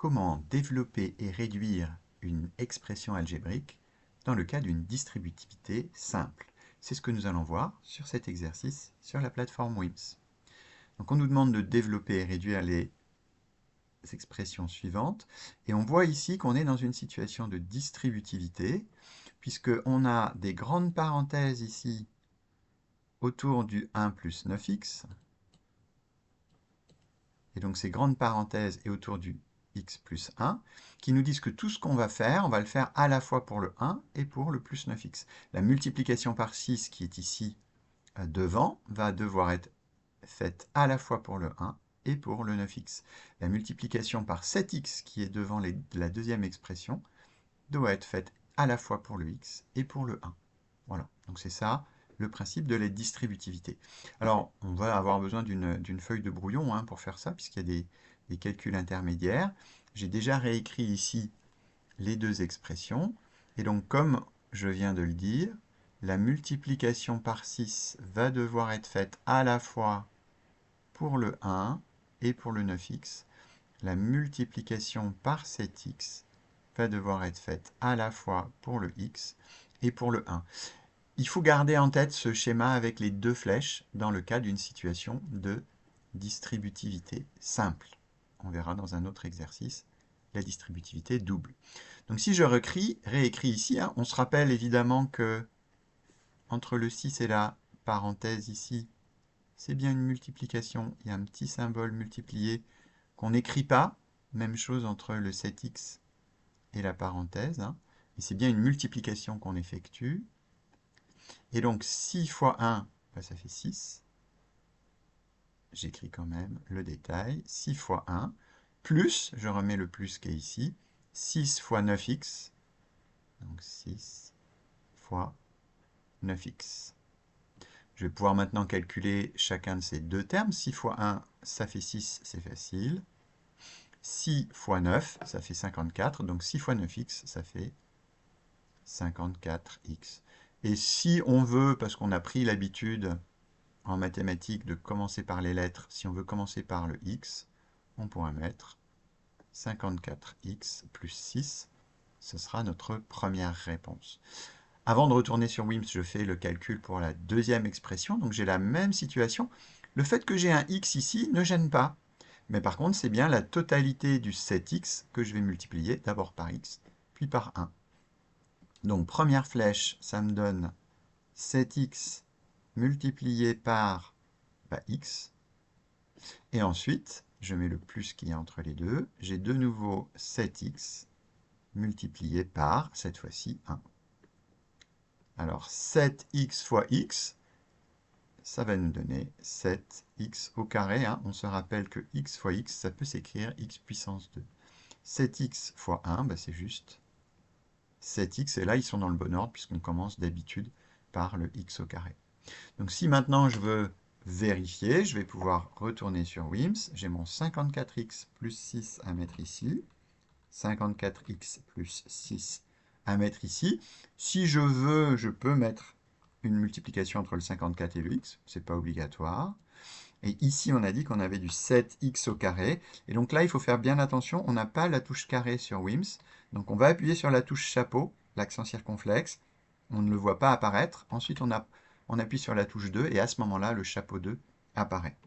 comment développer et réduire une expression algébrique dans le cas d'une distributivité simple. C'est ce que nous allons voir sur cet exercice sur la plateforme WIMS. Donc on nous demande de développer et réduire les expressions suivantes, et on voit ici qu'on est dans une situation de distributivité, puisqu'on a des grandes parenthèses ici autour du 1 plus 9x, et donc ces grandes parenthèses et autour du x plus 1, qui nous disent que tout ce qu'on va faire, on va le faire à la fois pour le 1 et pour le plus 9x. La multiplication par 6 qui est ici devant va devoir être faite à la fois pour le 1 et pour le 9x. La multiplication par 7x qui est devant la deuxième expression doit être faite à la fois pour le x et pour le 1. Voilà, donc c'est ça le principe de la distributivité. Alors, on va avoir besoin d'une feuille de brouillon pour faire ça, puisqu'il y a des calculs intermédiaires. J'ai déjà réécrit ici les deux expressions, et donc comme je viens de le dire, la multiplication par 6 va devoir être faite à la fois pour le 1 et pour le 9x. La multiplication par 7x va devoir être faite à la fois pour le x et pour le 1. Il faut garder en tête ce schéma avec les deux flèches dans le cas d'une situation de distributivité simple. On verra dans un autre exercice la distributivité double. Donc si je réécris ici, on se rappelle évidemment que entre le 6 et la parenthèse ici, c'est bien une multiplication. Il y a un petit symbole multiplié qu'on n'écrit pas. Même chose entre le 7x et la parenthèse. Et c'est bien une multiplication qu'on effectue. Et donc 6 fois 1, ça fait 6. J'écris quand même le détail. 6 fois 1, plus, je remets le plus qui est ici, 6 fois 9x. Donc 6 fois 9x. Je vais pouvoir maintenant calculer chacun de ces deux termes. 6 fois 1, ça fait 6, c'est facile. 6 fois 9, ça fait 54. Donc 6 fois 9x, ça fait 54x. Et si on veut, parce qu'on a pris l'habitude en mathématiques de commencer par les lettres, si on veut commencer par le x, on pourra mettre 54x plus 6. Ce sera notre première réponse. Avant de retourner sur WIMS, je fais le calcul pour la deuxième expression. Donc j'ai la même situation. Le fait que j'ai un x ici ne gêne pas. Mais par contre, c'est bien la totalité du 7x que je vais multiplier d'abord par x, puis par 1. Donc première flèche, ça me donne 7x multiplié par x. Et ensuite, je mets le plus qu'il y a entre les deux. J'ai de nouveau 7x multiplié par, cette fois-ci, 1. Alors 7x fois x, ça va nous donner 7x au carré. On se rappelle que x fois x, ça peut s'écrire x puissance 2. 7x fois 1, c'est juste 7x. Et là, ils sont dans le bon ordre puisqu'on commence d'habitude par le x au carré. Donc si maintenant je veux vérifier, je vais pouvoir retourner sur WIMS. J'ai mon 54x plus 6 à mettre ici. 54x plus 6 à mettre ici. Si je veux, je peux mettre une multiplication entre le 54 et le x. Ce n'est pas obligatoire. Et ici, on a dit qu'on avait du 7x au carré. Et donc là, il faut faire bien attention. On n'a pas la touche carré sur WIMS. Donc on va appuyer sur la touche chapeau, l'accent circonflexe. On ne le voit pas apparaître. Ensuite, on appuie sur la touche 2. Et à ce moment-là, le chapeau 2 apparaît.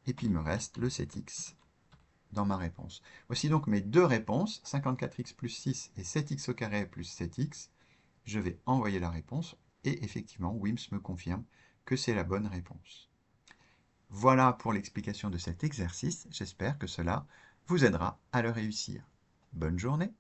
Et puis, il me reste le 7x dans ma réponse. Voici donc mes deux réponses, 54x plus 6 et 7x au carré plus 7x. Je vais envoyer la réponse et effectivement, WIMS me confirme que c'est la bonne réponse. Voilà pour l'explication de cet exercice. J'espère que cela vous aidera à le réussir. Bonne journée!